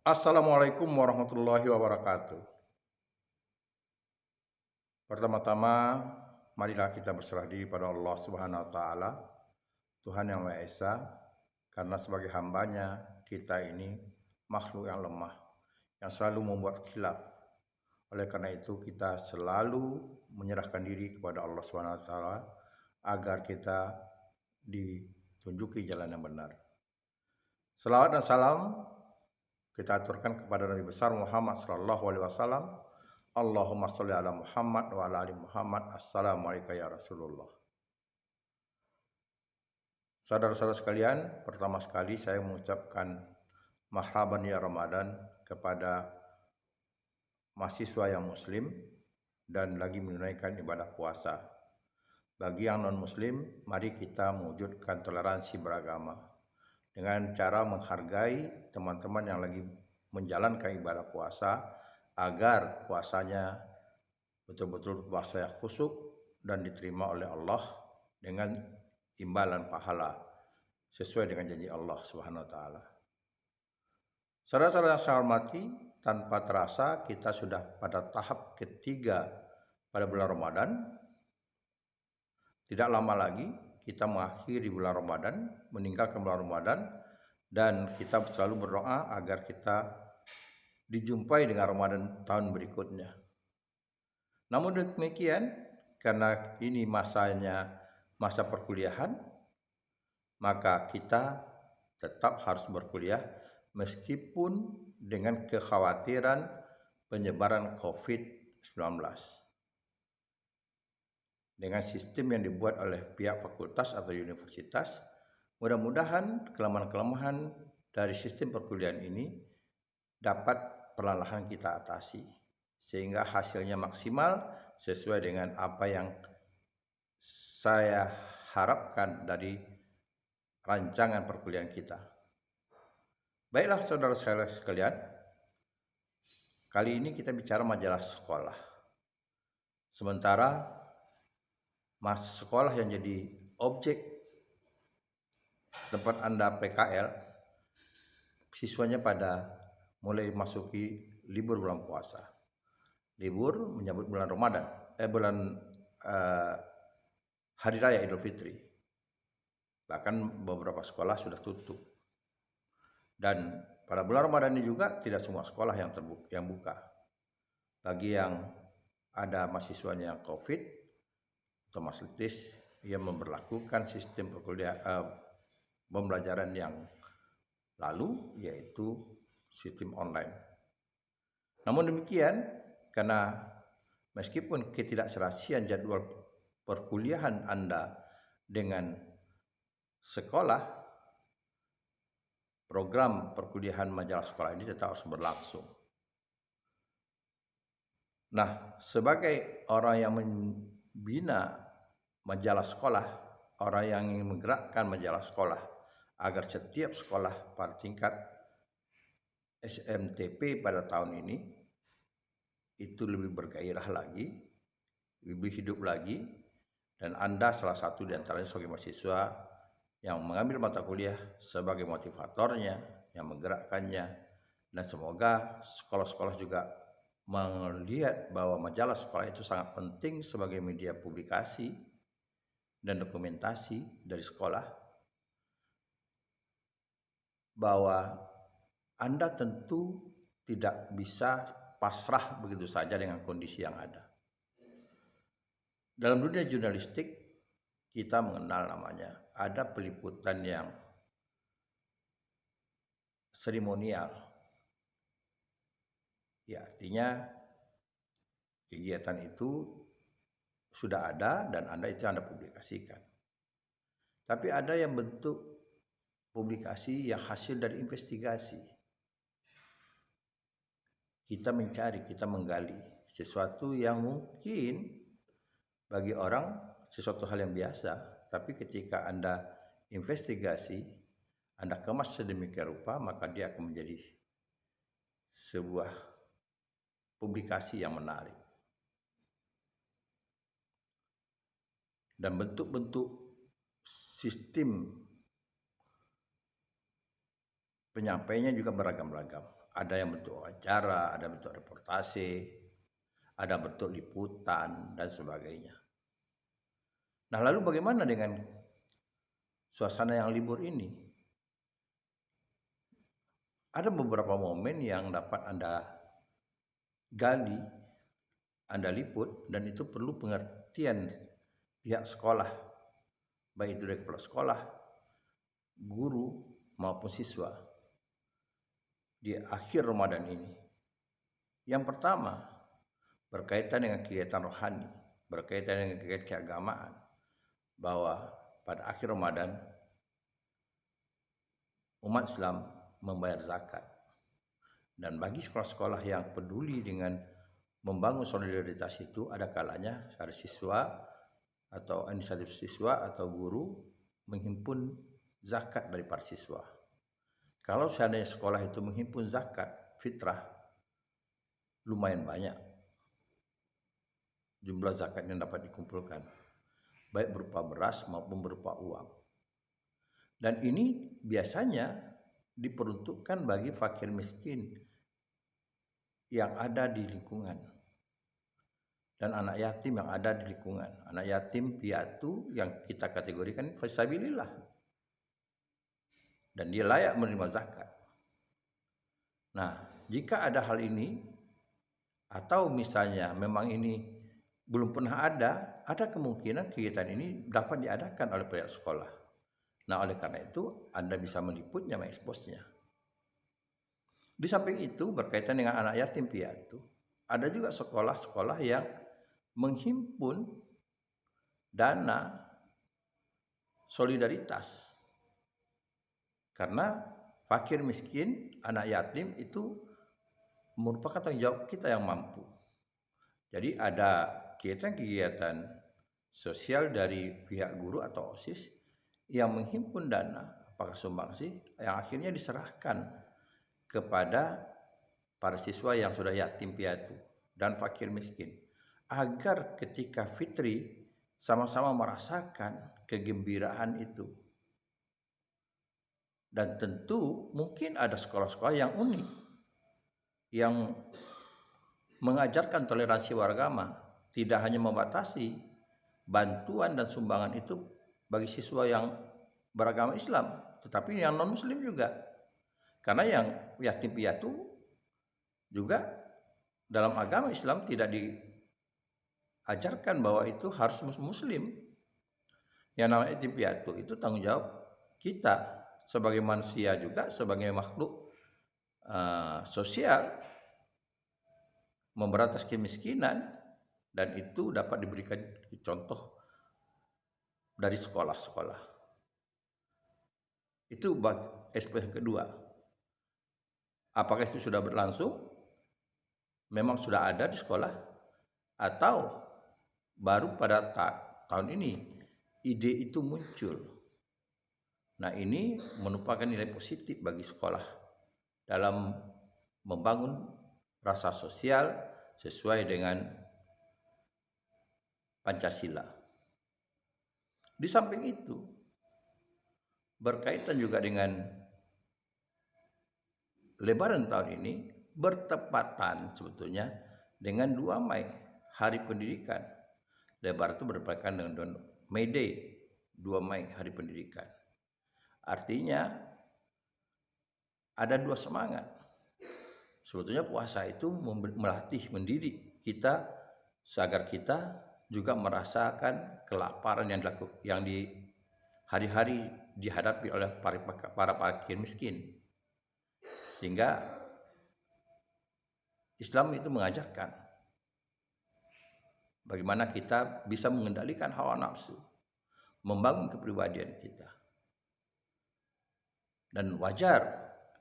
Assalamualaikum warahmatullahi wabarakatuh. Pertama-tama, marilah kita berserah diri pada Allah Subhanahu wa taala, Tuhan yang Maha Esa, karena sebagai hambanya kita ini makhluk yang lemah, yang selalu membuat khilaf. Oleh karena itu kita selalu menyerahkan diri kepada Allah Subhanahu wa taala agar kita ditunjuki jalan yang benar. Selawat dan salam kita aturkan kepada Nabi besar Muhammad sallallahu alaihi wasallam. Allahumma sholli ala Muhammad wa ala ali Muhammad. Assalamualaikum ya Rasulullah. Saudara-saudara sekalian, pertama sekali saya mengucapkan marhaban ya Ramadan kepada mahasiswa yang muslim dan lagi menunaikan ibadah puasa. Bagi yang non-muslim, mari kita mewujudkan toleransi beragama dengan cara menghargai teman-teman yang lagi menjalankan ibadah puasa agar puasanya betul-betul puasa yang khusyuk dan diterima oleh Allah dengan imbalan pahala sesuai dengan janji Allah Subhanahu wa taala. Saudara-saudara yang saya hormati, tanpa terasa kita sudah pada tahap ketiga pada bulan Ramadan. Tidak lama lagi kita mengakhiri bulan Ramadan, meninggalkan bulan Ramadan, dan kita selalu berdoa agar kita dijumpai dengan Ramadan tahun berikutnya. Namun demikian, karena ini masa perkuliahan, maka kita tetap harus berkuliah meskipun dengan kekhawatiran penyebaran COVID-19. Dengan sistem yang dibuat oleh pihak fakultas atau universitas, mudah-mudahan kelemahan-kelemahan dari sistem perkuliahan ini dapat perlahan kita atasi sehingga hasilnya maksimal sesuai dengan apa yang saya harapkan dari rancangan perkuliahan kita. Baiklah saudara-saudara sekalian, kali ini kita bicara majalah sekolah. Sementara masa sekolah yang jadi objek tempat Anda PKL, siswanya pada mulai masuki libur bulan puasa, libur menyambut bulan Ramadan, Hari Raya Idul Fitri. Bahkan beberapa sekolah sudah tutup. Dan pada bulan Ramadan ini juga tidak semua sekolah yang buka. Bagi yang ada mahasiswanya yang COVID, otomatis ia memberlakukan sistem pembelajaran yang lalu, yaitu sistem online. Namun demikian, karena meskipun ketidakserasian jadwal perkuliahan Anda dengan sekolah, program perkuliahan majalah sekolah ini tetap harus berlangsung. Nah, sebagai orang yang membina majalah sekolah, orang yang ingin menggerakkan majalah sekolah agar setiap sekolah pada tingkat SMTP pada tahun ini itu lebih bergairah lagi, lebih hidup lagi, dan Anda salah satu di antaranya sebagai mahasiswa yang mengambil mata kuliah sebagai motivatornya, yang menggerakkannya, dan semoga sekolah-sekolah juga melihat bahwa majalah sekolah itu sangat penting sebagai media publikasi dan dokumentasi dari sekolah, bahwa Anda tentu tidak bisa pasrah begitu saja dengan kondisi yang ada. Dalam dunia jurnalistik, kita mengenal namanya, ada peliputan yang seremonial. Ya, artinya kegiatan itu sudah ada dan Anda publikasikan. Tapi ada yang bentuk publikasi yang hasil dari investigasi. Kita mencari, kita menggali sesuatu yang mungkin bagi orang sesuatu hal yang biasa, tapi ketika Anda investigasi, Anda kemas sedemikian rupa, maka dia akan menjadi sebuah publikasi yang menarik. Dan bentuk-bentuk sistem penyampaiannya juga beragam-ragam. ada yang bentuk wawancara, ada bentuk reportase, ada bentuk liputan dan sebagainya. Nah, lalu bagaimana dengan suasana yang libur ini? Ada beberapa momen yang dapat Anda gali, Anda liput, dan itu perlu pengertian pihak sekolah, baik itu dari kepala sekolah, guru, maupun siswa di akhir Ramadan ini. Yang pertama, berkaitan dengan kegiatan rohani, berkaitan dengan kegiatan keagamaan, bahwa pada akhir Ramadan umat Islam membayar zakat. Dan bagi sekolah-sekolah yang peduli dengan membangun solidaritas itu, ada kalanya dari siswa atau inisiatif siswa atau guru menghimpun zakat dari para siswa. Kalau seandainya sekolah itu menghimpun zakat fitrah, lumayan banyak jumlah zakat yang dapat dikumpulkan, baik berupa beras maupun berupa uang. Dan ini biasanya diperuntukkan bagi fakir miskin yang ada di lingkungan dan anak yatim yang ada di lingkungan. Anak yatim piatu yang kita kategorikan fisabilillah, dan dia layak menerima zakat. Nah, jika ada hal ini, atau misalnya memang ini belum pernah ada kemungkinan kegiatan ini dapat diadakan oleh pihak sekolah. Nah, oleh karena itu Anda bisa meliputnya, mengeksposnya. Di samping itu, berkaitan dengan anak yatim piatu, ada juga sekolah-sekolah yang menghimpun dana solidaritas. Karena fakir miskin, anak yatim itu merupakan tanggung jawab kita yang mampu. Jadi ada kegiatan-kegiatan sosial dari pihak guru atau OSIS yang menghimpun dana, apakah sumbangsi, yang akhirnya diserahkan kepada para siswa yang sudah yatim piatu dan fakir miskin, agar ketika fitri sama-sama merasakan kegembiraan itu. Dan tentu mungkin ada sekolah-sekolah yang unik, yang mengajarkan toleransi beragama, tidak hanya membatasi bantuan dan sumbangan itu bagi siswa yang beragama Islam, tetapi yang non-muslim juga. Karena yang yatim piatu juga dalam agama Islam tidak diajarkan bahwa itu harus muslim. Yang namanya yatim piatu itu tanggung jawab kita sebagai manusia juga, sebagai makhluk sosial, memberantas kemiskinan, dan itu dapat diberikan contoh dari sekolah-sekolah. Itu aspek kedua. Apakah itu sudah berlangsung? Memang sudah ada di sekolah? Atau baru pada tahun ini ide itu muncul? Nah, ini merupakan nilai positif bagi sekolah dalam membangun rasa sosial sesuai dengan Pancasila. Di samping itu, berkaitan juga dengan Lebaran tahun ini bertepatan sebetulnya dengan 2 Mei, Hari Pendidikan. Lebaran itu bertepatan dengan May Day, 2 Mei, Hari Pendidikan. Artinya ada 2 semangat. Sebetulnya puasa itu melatih, mendidik kita agar kita juga merasakan kelaparan yang di hari-hari dihadapi oleh para fakir miskin. Sehingga Islam itu mengajarkan bagaimana kita bisa mengendalikan hawa nafsu, membangun kepribadian kita. Dan wajar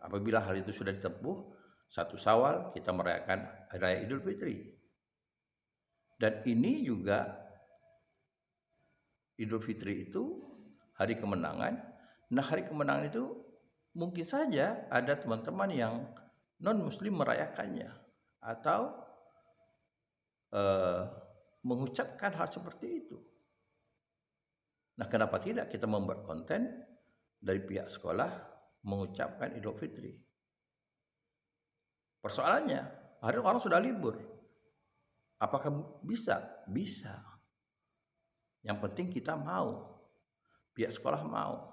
apabila hal itu sudah ditempuh, 1 Syawal kita merayakan Hari Raya Idul Fitri. Dan ini juga Idul Fitri itu hari kemenangan. Nah, hari kemenangan itu mungkin saja ada teman-teman yang non-muslim merayakannya atau mengucapkan hal seperti itu. Nah, kenapa tidak kita membuat konten dari pihak sekolah mengucapkan Idul Fitri? Persoalannya, hari orang sudah libur. Apakah bisa? Bisa. Yang penting kita mau, pihak sekolah mau.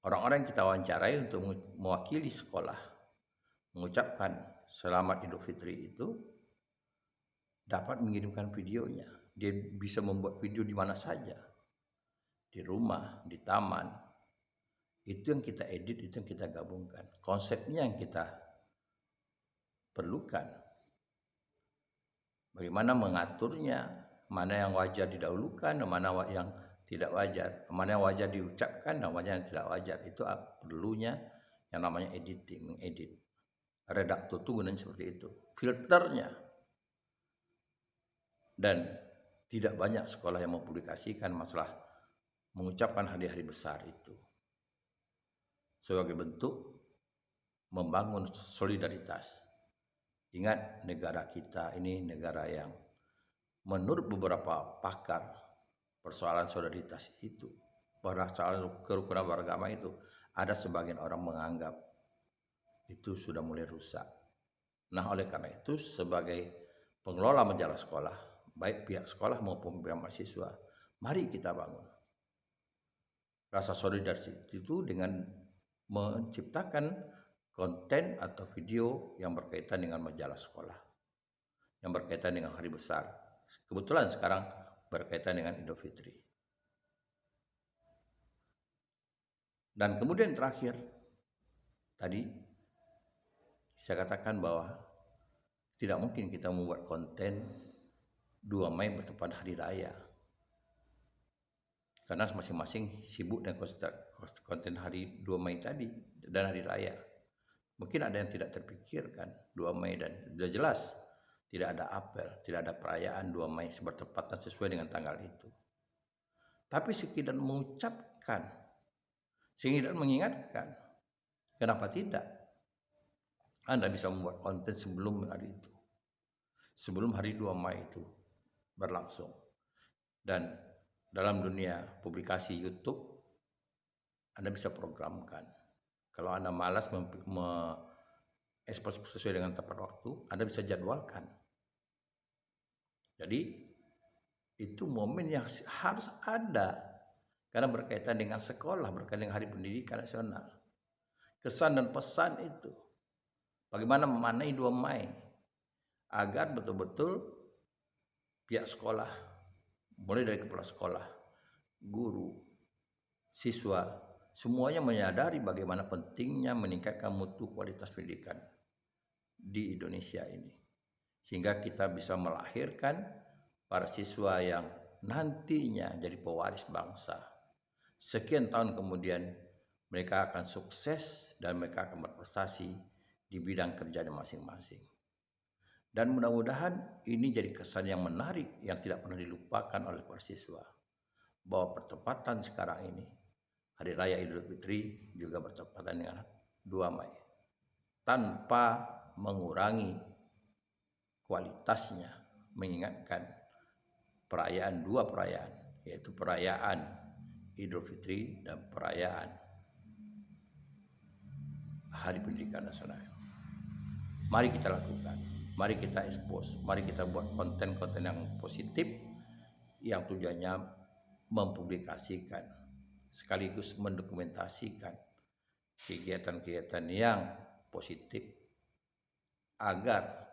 Orang-orang yang kita wawancarai untuk mewakili sekolah mengucapkan selamat Idul Fitri itu dapat mengirimkan videonya. Dia bisa membuat video di mana saja, di rumah, di taman. Itu yang kita edit, itu yang kita gabungkan. Konsepnya yang kita perlukan. Bagaimana mengaturnya, mana yang wajar didahulukan, mana yang tidak wajar, mana yang wajar diucapkan, dan mana yang tidak wajar. Itu perlunya yang namanya editing, mengedit. Redaktur itu gunanya seperti itu. Filternya. Dan tidak banyak sekolah yang mempublikasikan masalah mengucapkan hari-hari besar itu. Sebagai bentuk membangun solidaritas. Ingat, negara kita ini negara yang menurut beberapa pakar persoalan solidaritas itu, persoalan kerukunan beragama itu, ada sebagian orang menganggap itu sudah mulai rusak. Nah, oleh karena itu sebagai pengelola majalah sekolah, baik pihak sekolah maupun pihak mahasiswa, mari kita bangun rasa solidaritas itu dengan menciptakan konten atau video yang berkaitan dengan majalah sekolah, yang berkaitan dengan hari besar. Kebetulan sekarang berkaitan dengan Idul Fitri. Dan kemudian terakhir, tadi saya katakan bahwa tidak mungkin kita membuat konten 2 Mei bertepatan hari raya. Karena masing-masing sibuk dengan konten hari 2 Mei tadi dan hari raya. Mungkin ada yang tidak terpikirkan 2 Mei dan sudah jelas tidak ada apel, tidak ada perayaan 2 Mei bertepatan sesuai dengan tanggal itu. Tapi sekedar mengucapkan, sekedar mengingatkan, kenapa tidak? Anda bisa membuat konten sebelum hari itu, sebelum hari 2 Mei itu berlangsung. Dan dalam dunia publikasi YouTube, Anda bisa programkan. Kalau Anda malas ekspos sesuai dengan tepat waktu, Anda bisa jadwalkan. Jadi itu momen yang harus ada karena berkaitan dengan sekolah, berkaitan dengan Hari Pendidikan Nasional. Kesan dan pesan itu, bagaimana memaknai 2 Mei agar betul-betul pihak sekolah, mulai dari kepala sekolah, guru, siswa, semuanya menyadari bagaimana pentingnya meningkatkan mutu kualitas pendidikan di Indonesia ini. Sehingga kita bisa melahirkan para siswa yang nantinya jadi pewaris bangsa. Sekian tahun kemudian mereka akan sukses dan mereka akan berprestasi di bidang kerjanya masing-masing. Dan mudah-mudahan ini jadi kesan yang menarik yang tidak pernah dilupakan oleh para siswa. Bahwa pertepatan sekarang ini, Hari Raya Idul Fitri juga bertepatan dengan 2 Mei. Tanpa mengurangi kualitasnya, mengingatkan perayaan, 2 perayaan, yaitu perayaan Idul Fitri dan perayaan Hari Pendidikan Nasional. Mari kita lakukan, mari kita expose, mari kita buat konten-konten yang positif yang tujuannya mempublikasikan sekaligus mendokumentasikan kegiatan-kegiatan yang positif agar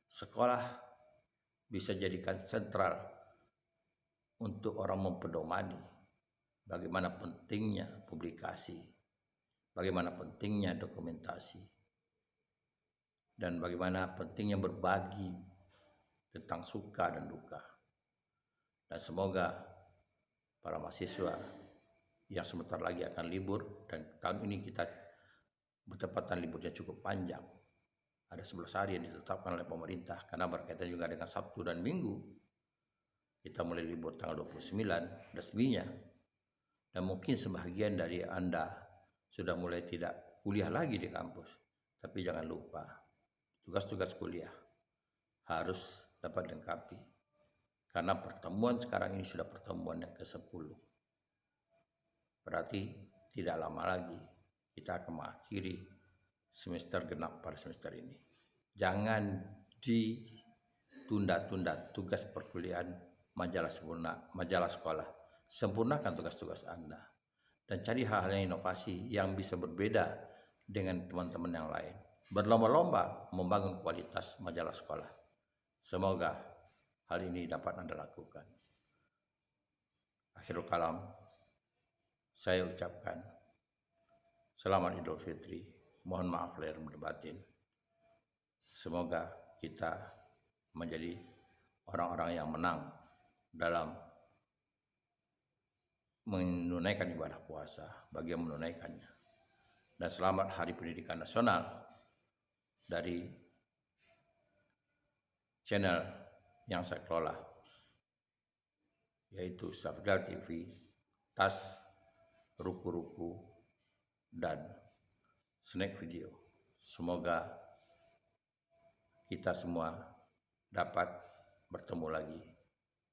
sekolah bisa jadikan sentral untuk orang mempedomani bagaimana pentingnya publikasi, bagaimana pentingnya dokumentasi, dan bagaimana pentingnya berbagi tentang suka dan duka. Dan semoga para mahasiswa yang sebentar lagi akan libur, dan tahun ini kita bertepatan liburnya cukup panjang. Ada 11 hari yang ditetapkan oleh pemerintah karena berkaitan juga dengan Sabtu dan Minggu. Kita mulai libur tanggal 29 resminya. Dan mungkin sebagian dari Anda sudah mulai tidak kuliah lagi di kampus. Tapi jangan lupa, tugas-tugas kuliah harus dapat dilengkapi. Karena pertemuan sekarang ini sudah pertemuan yang ke-10. Berarti tidak lama lagi kita akan mengakhiri semester genap pada semester ini. Jangan ditunda-tunda tugas perkuliahan majalah sekolah. Sempurnakan tugas-tugas Anda dan cari hal-hal yang inovasi yang bisa berbeda dengan teman-teman yang lain. Berlomba-lomba membangun kualitas majalah sekolah. Semoga hal ini dapat Anda lakukan. Akhirul kalam, saya ucapkan selamat Idul Fitri. Mohon maaf lahir batin. Semoga kita menjadi orang-orang yang menang dalam menunaikan ibadah puasa bagi yang menunaikannya. Dan selamat Hari Pendidikan Nasional dari channel yang saya kelola, yaitu Safdal TV, Tas, Ruku-Ruku, dan Snack Video. Semoga kita semua dapat bertemu lagi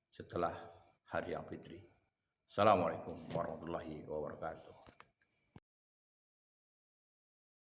setelah Hari Yang Fitri. Assalamualaikum warahmatullahi wabarakatuh.